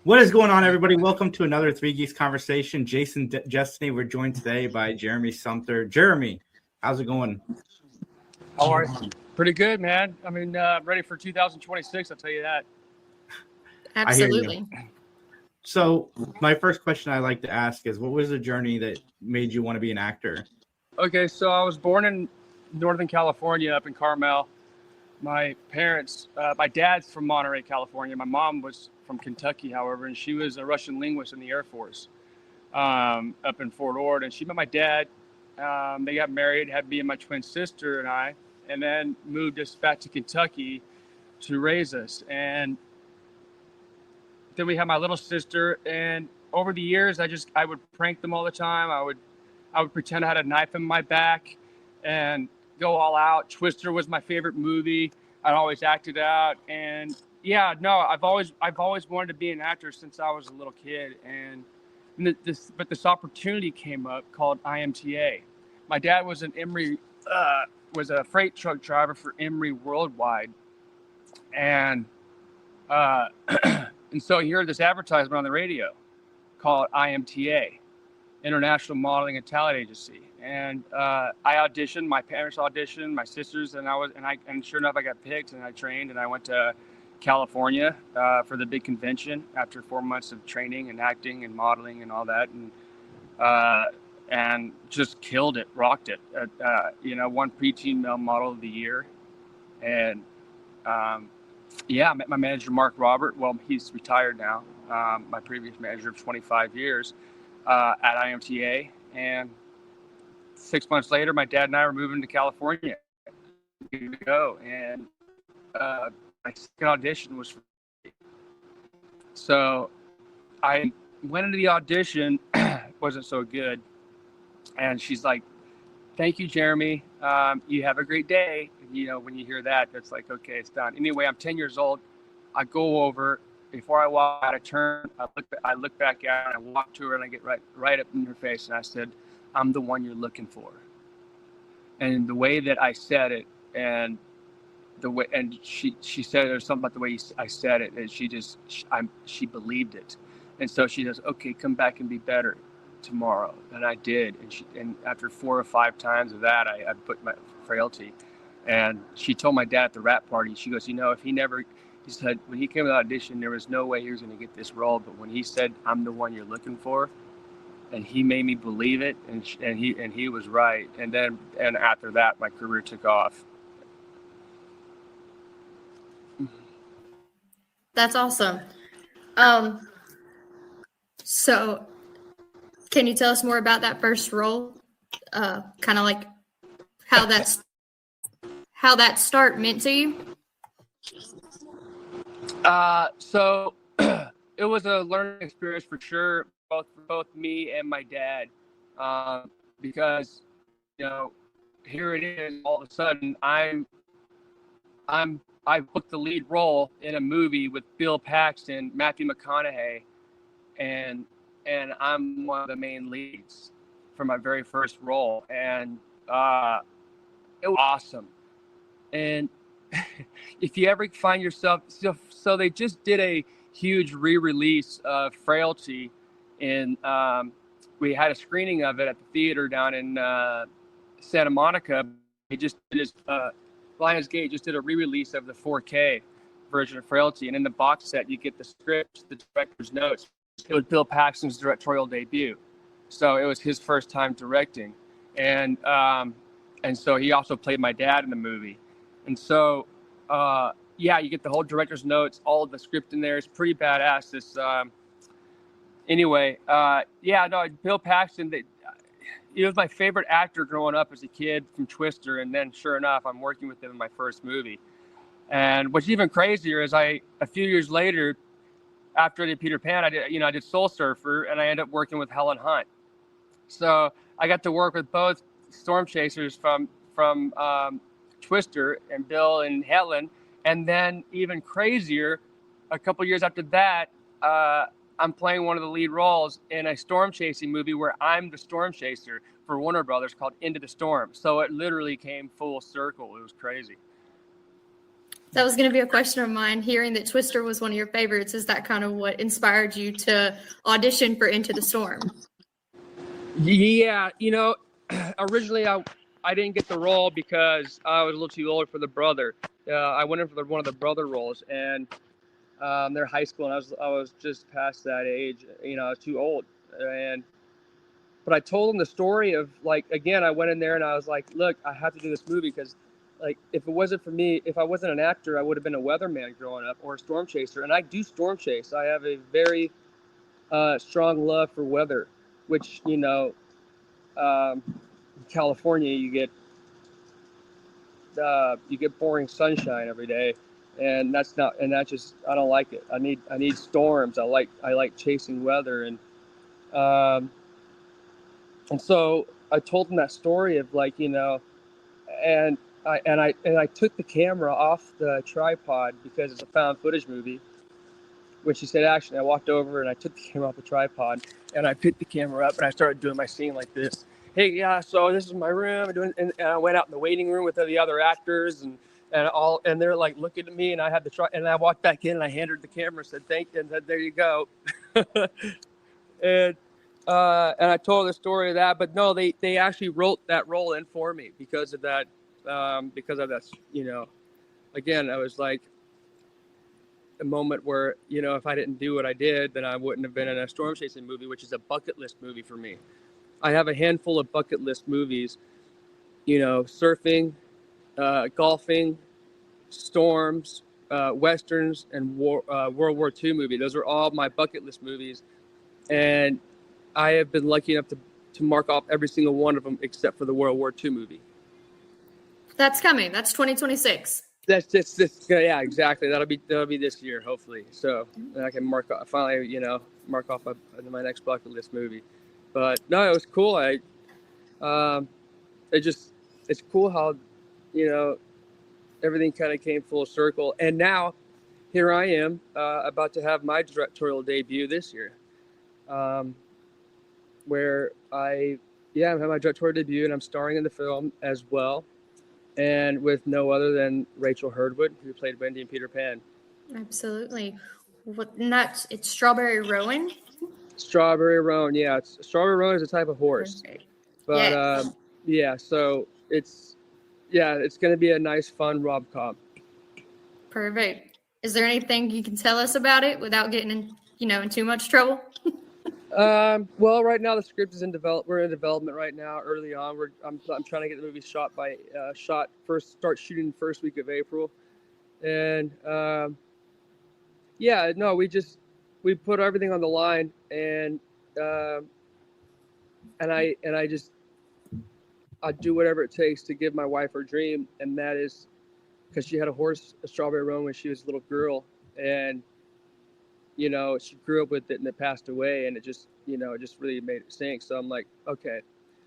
What is going on, everybody? Welcome to another Three Geeks Conversation. Jason, Destiny, we're joined today by Jeremy Sumpter. Jeremy, how's it going? How are you? Pretty good, man. I mean, ready for 2026, I'll tell you that. Absolutely. So my first question I like to ask is, what was the journey that made you want to be an actor? Okay, so I was born in Northern California, up in Carmel. My parents, my dad's from Monterey, California. My mom was from Kentucky, however, and she was a Russian linguist in the Air Force up in Fort Ord. And she met my dad. They got married, had me and my twin sister and I, and then moved us back to Kentucky to raise us. And then we had my little sister. And over the years, I would prank them all the time. I would pretend I had a knife in my back and go all out. Twister was my favorite movie. I'd always acted out. And yeah, no, I've always wanted to be an actor since I was a little kid. And this opportunity came up called IMTA. My dad was an Emory, was a freight truck driver for Emory Worldwide. And and so he heard this advertisement on the radio called IMTA, International Modeling and Talent Agency. And I auditioned, my parents auditioned, my sisters, and sure enough, I got picked, and I trained, and I went to California for the big convention after 4 months of training and acting and modeling and all that, and just killed it, rocked it. Won preteen male model of the year, and I met my manager Mark Robert. Well, he's retired now. My previous manager of 25 years at IMTA, and 6 months later, my dad and I were moving to California to go, and my second audition was for me. So I went into the audition, wasn't so good, and she's like, "Thank you, Jeremy. You have a great day." When you hear that, that's like, okay, it's done. Anyway, I'm 10 years old. I go over. Before I walk out, I turn. I look back at her, and I walk to her, and I get right up in her face, and I said, "I'm the one you're looking for." And the way that I said it, and she said there's something about the way I said it, and she believed it. And so she says, "Okay, come back and be better tomorrow." And I did. And after 4 or 5 times of that, I put my Frailty. And she told my dad at the rap party, she goes, he said, when he came to the audition, there was no way he was going to get this role. But when he said, "I'm the one you're looking for," and he made me believe it, and he was right. And after that, my career took off. That's awesome. So can you tell us more about that first role? Kind of like how that start meant to you? So it was a learning experience for sure, both me and my dad, because here it is, all of a sudden I booked the lead role in a movie with Bill Paxton, Matthew McConaughey, and I'm one of the main leads for my very first role, and it was awesome. And if you ever find yourself, so they just did a huge re-release of Frailty, and we had a screening of it at the theater down in Santa Monica. He just did Lionsgate just did a re-release of the 4K version of Frailty, and in the box set you get the script, the director's notes. It was Bill Paxton's directorial debut, so it was his first time directing, and so he also played my dad in the movie. And so, you get the whole director's notes, all of the script in there. It's pretty badass. Bill Paxton, he was my favorite actor growing up as a kid from Twister. And then sure enough, I'm working with him in my first movie. And what's even crazier is a few years later, after I did Peter Pan, I did Soul Surfer, and I ended up working with Helen Hunt. So I got to work with both Storm Chasers from Twister and Bill and Helen, and then even crazier, a couple years after that, I'm playing one of the lead roles in a storm chasing movie where I'm the storm chaser for Warner Brothers called Into the Storm. So it literally came full circle. It was crazy. That was going to be a question of mine. Hearing that Twister was one of your favorites, is that kind of what inspired you to audition for Into the Storm? Yeah, originally I didn't get the role because I was a little too old for the brother. I went in for one of the brother roles, and they're high school, and I was just past that age. I was too old, but I told them the story of, like, again, I went in there and I was like, look, I have to do this movie because, like, if it wasn't for me, if I wasn't an actor, I would have been a weatherman growing up or a storm chaser. And I do storm chase. I have a very strong love for weather, which, California, you get boring sunshine every day, and I don't like it. I need storms. I like chasing weather, and so I told him that story of, like, and I took the camera off the tripod because it's a found footage movie. When she said action, I walked over and I took the camera off the tripod and I picked the camera up and I started doing my scene like this. Hey, yeah, so this is my room. And I went out in the waiting room with the other actors and they're like looking at me, and I had and I walked back in and I handed her the camera, said thank you, and said there you go. and I told the story of that, but no, they actually wrote that role in for me because of that. Again, I was like, a moment where, if I didn't do what I did, then I wouldn't have been in a storm chasing movie, which is a bucket list movie for me. I have a handful of bucket list movies, surfing, golfing, storms, westerns, and World War II movie. Those are all my bucket list movies, and I have been lucky enough to mark off every single one of them except for the World War II movie. That's coming. That's 2026. That's just yeah, exactly. That'll be this year, hopefully. So I can mark off my next bucket list movie. But no, it was cool. It's cool how, everything kind of came full circle. And now here I am about to have my directorial debut this year, where I'm having my directorial debut and I'm starring in the film as well. And with no other than Rachel Hurdwood, who played Wendy in Peter Pan. Absolutely. It's Strawberry Roan? Strawberry Roan, yeah. Strawberry Roan is a type of horse. Perfect. But so it's going to be a nice, fun rom-com. Perfect. Is there anything you can tell us about it without getting in too much trouble? Well, right now the script is we're in development right now. Early on, I'm trying to get the movie start shooting first week of April, and we put everything on the line, and I do whatever it takes to give my wife her dream, and that is because she had a Strawberry Roan, when she was a little girl, and she grew up with it and it passed away, and it just really made it sink. So I'm like, okay.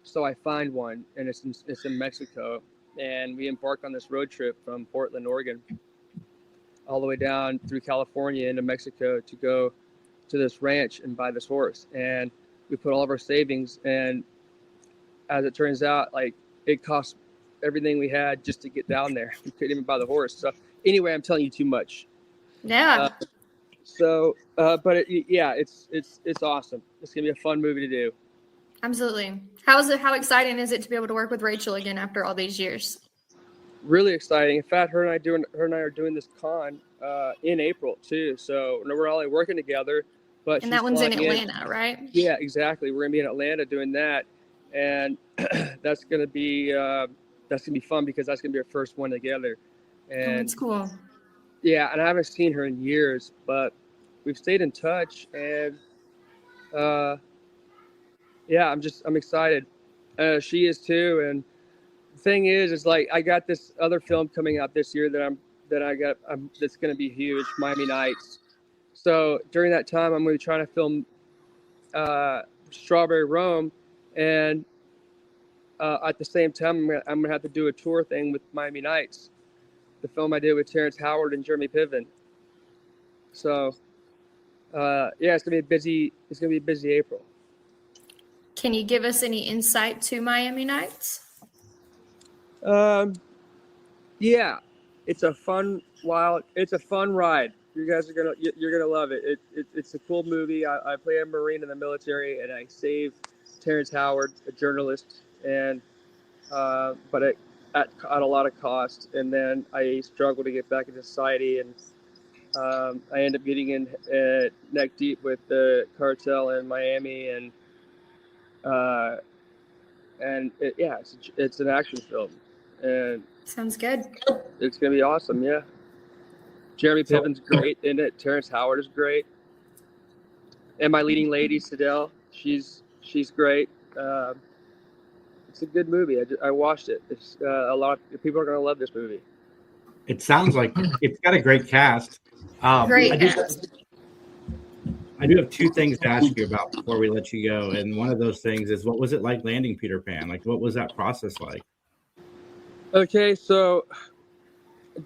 So I find one, and it's in Mexico, and we embark on this road trip from Portland, Oregon, all the way down through California into Mexico to go to this ranch and buy this horse. And we put all of our savings, and as it turns out, like, it cost everything we had just to get down there. We couldn't even buy the horse. So anyway, I'm telling you too much. Yeah. But it's awesome. It's gonna be a fun movie to do. Absolutely. How exciting is it to be able to work with Rachel again after all these years? Really exciting. In fact, her and I are doing this con in April too. So we're all working together. But that one's in Atlanta, right? Yeah, exactly. We're gonna be in Atlanta doing that, and that's gonna be fun because that's gonna be our first one together. And that's cool. Yeah, and I haven't seen her in years, but we've stayed in touch, and I'm excited. She is too. And the thing is like, I got this other film coming out this year that's going to be huge, Miami Nights. So during that time, I'm going to be trying to film Strawberry Roan, and at the same time, I'm going to have to do a tour thing with Miami Nights, the film I did with Terrence Howard and Jeremy Piven. So, it's gonna be a busy April. Can you give us any insight to Miami Nights? Yeah, It's a fun ride. You guys you're gonna love it. It's a cool movie. I play a Marine in the military, and I save Terrence Howard, a journalist, and but at a lot of cost. And then I struggle to get back into society, and I end up getting in neck deep with the cartel in Miami, and it's an action film, and Sounds good. it's gonna be awesome. Yeah, Jeremy Piven's great in it. Terrence Howard is great, and my leading lady Sidel, she's great. It's a good movie. I watched it. It's a lot of people are gonna love this movie. It sounds like it's got a great cast. Great cast. I do have two things to ask you about before we let you go. And one of those things is, what was it like landing Peter Pan? Like, what was that process like? Okay, so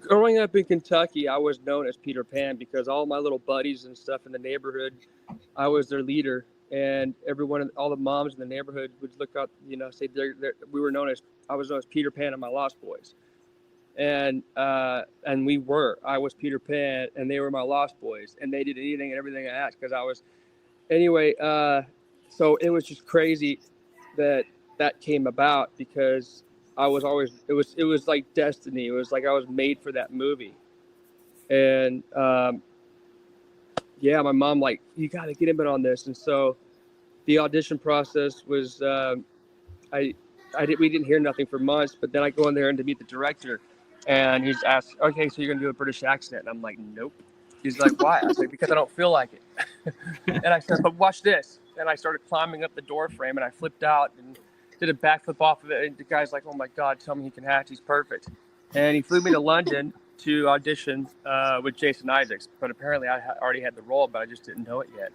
growing up in Kentucky, I was known as Peter Pan because all my little buddies and stuff in the neighborhood, I was their leader. And all the moms in the neighborhood would look up, say I was known as Peter Pan and my Lost Boys. And I was Peter Pan and they were my Lost Boys, and they did anything and everything I asked so it was just crazy that came about, because I was always, it was like destiny. It was like I was made for that movie. And my mom, like, you got to get him in on this. And so the audition process was, we didn't hear nothing for months, but then I go in there and to meet the director. And he's asked, okay, so you're going to do a British accent? And I'm like, nope. He's like, why? I was like, because I don't feel like it. And I said, but watch this. And I started climbing up the door frame, and I flipped out and did a backflip off of it. And the guy's like, oh my God, tell me he can act. He's perfect. And he flew me to London to audition with Jason Isaacs. But apparently I already had the role, but I just didn't know it yet.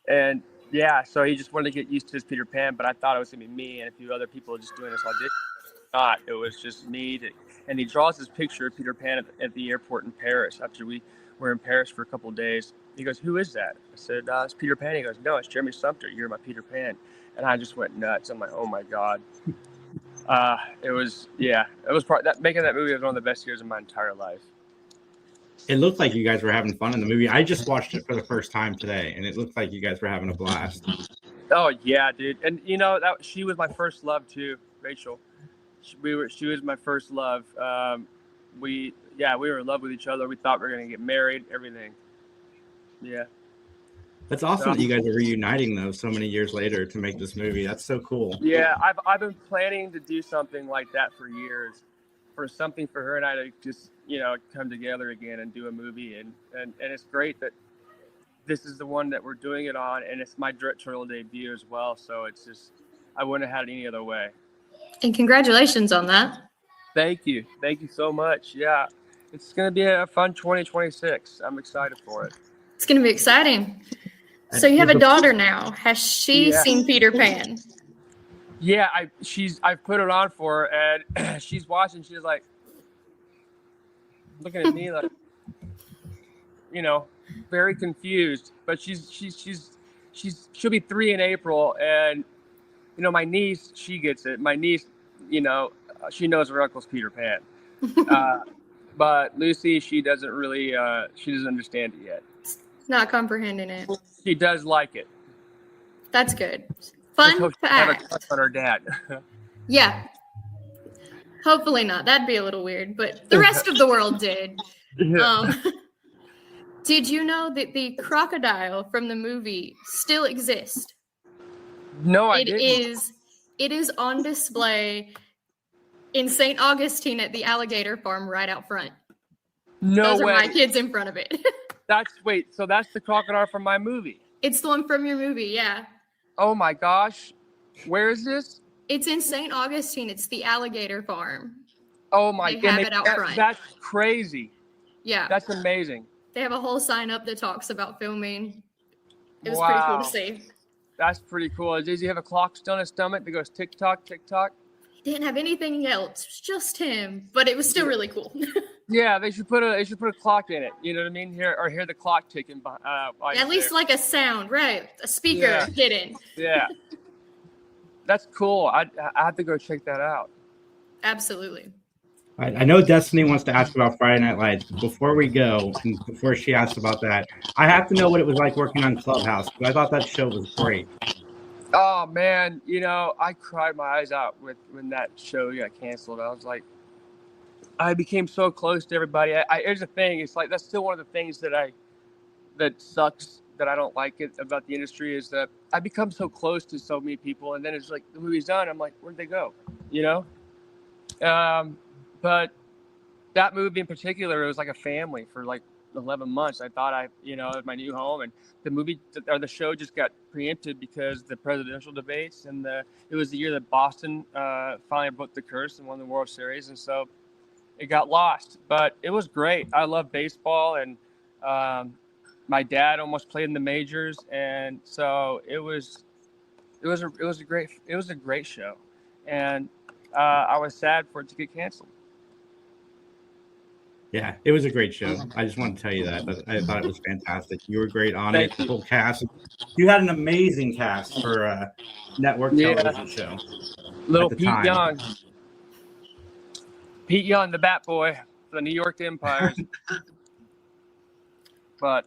And yeah, so he just wanted to get used to his Peter Pan, but I thought it was going to be me and a few other people just doing this audition. Not. It was just me. And he draws this picture of Peter Pan at the airport in Paris after we were in Paris for a couple of days. He goes, who is that? I said, it's Peter Pan. He goes, no, it's Jeremy Sumpter. You're my Peter Pan. And I just went nuts. I'm like, oh my God. Making that movie was one of the best years of my entire life. It looked like you guys were having fun in the movie. I just watched it for the first time today, and it looked like you guys were having a blast. Oh yeah, dude. And she was my first love too, Rachel. She was my first love. We were in love with each other. We thought we were gonna get married, everything. Yeah. That's awesome that you guys are reuniting though so many years later to make this movie. That's so cool. Yeah, I've been planning to do something like that for years, for something for her and I to just come together again and do a movie, and it's great that this is the one that we're doing it on, and it's my directorial debut as well. So it's just, I wouldn't have had it any other way. And congratulations on that. Thank you so much. Yeah, it's gonna be a fun 2026. I'm excited for it. It's gonna be exciting. So you have a daughter now. Has she seen Peter Pan? Yeah, I've put it on for her, and she's watching. She's like looking at me like, very confused. But she'll be 3 in April, and my niece, she gets it. My niece, she knows her uncle's Peter Pan. But Lucy, she doesn't really, she doesn't understand it yet. Not comprehending it. She does like it. That's good. Fun to have a act. crush on her dad. Yeah. Hopefully not. That'd be a little weird, but the rest of the world did. Did you know that the crocodile from the movie still exists? No, I didn't. It is on display in St. Augustine at the alligator farm right out front. No Those way. are my kids in front of it. So that's the crocodile from my movie. It's the one from your movie, yeah. Oh my gosh. Where is this? It's in St. Augustine. It's the alligator farm. Oh my God. God. They have it out front. That's crazy. Yeah. That's amazing. They have a whole sign up that talks about filming. It was Wow. pretty cool to see. That's pretty cool. Does he have a clock still in his stomach that goes tick tock, tick tock? He didn't have anything else. It was just him. But it was still really cool. Yeah, they should put a clock in it. You know what I mean? Hear the clock ticking. At least like a sound, right? A speaker hidden. Yeah. That's cool. I have to go check that out. Absolutely. All right, I know Destiny wants to ask about Friday Night Lights. But before we go, and before she asks about that, I have to know what it was like working on Clubhouse. Because I thought that show was great. Oh man, I cried my eyes out when that show got canceled. I was like, I became so close to everybody. Here's the thing: it's like that's still one of the things that sucks that I don't like it about the industry is that I become so close to so many people, and then it's like the movie's done. I'm like, where'd they go? But that movie in particular, it was like a family for like 11 months. I thought it was my new home, and the movie or the show just got preempted because the presidential debates, and it was the year that Boston finally broke the curse and won the World Series, and so it got lost. But it was great. I love baseball, and my dad almost played in the majors, and so it was a great show, and I was sad for it to get canceled. Yeah, it was a great show. I just wanted to tell you that. But I thought it was fantastic. You were great on Thank it. you. The whole cast. You had an amazing cast for a network television show. Little at the Pete time. Young. Pete Young, the Bat Boy for the New York Empires. But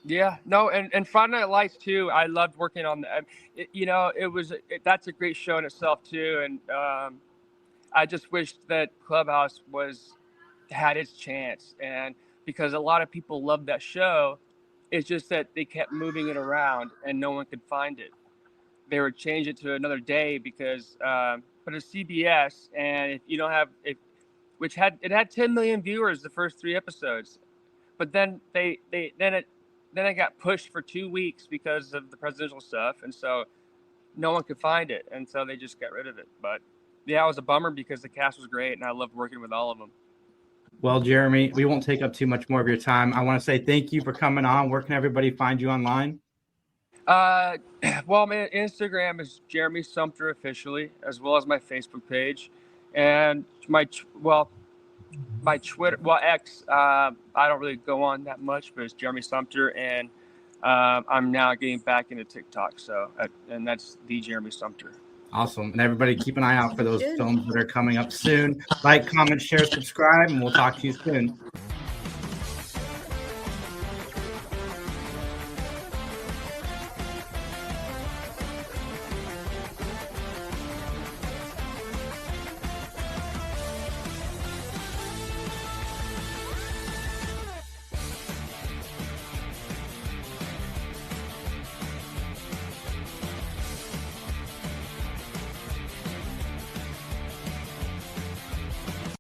yeah, no, and Friday Night Lights too. I loved working on that. That's a great show in itself too. And I just wished that Clubhouse had its chance, and because a lot of people loved that show, it's just that they kept moving it around and no one could find it. They would change it to another day because, but it's CBS, and if you don't have it, it had 10 million viewers the first 3 episodes, but then it got pushed for 2 weeks because of the presidential stuff, and so no one could find it, and so they just got rid of it. But yeah, it was a bummer because the cast was great, and I loved working with all of them. Well, Jeremy, we won't take up too much more of your time. I want to say thank you for coming on. Where can everybody find you online? Well, my Instagram is Jeremy Sumpter officially, as well as my Facebook page, and my Twitter, X. I don't really go on that much, but it's Jeremy Sumpter, and I'm now getting back into TikTok. So, and that's the Jeremy Sumpter. Awesome. And everybody keep an eye out for those films that are coming up soon. Like, comment, share, subscribe, and we'll talk to you soon.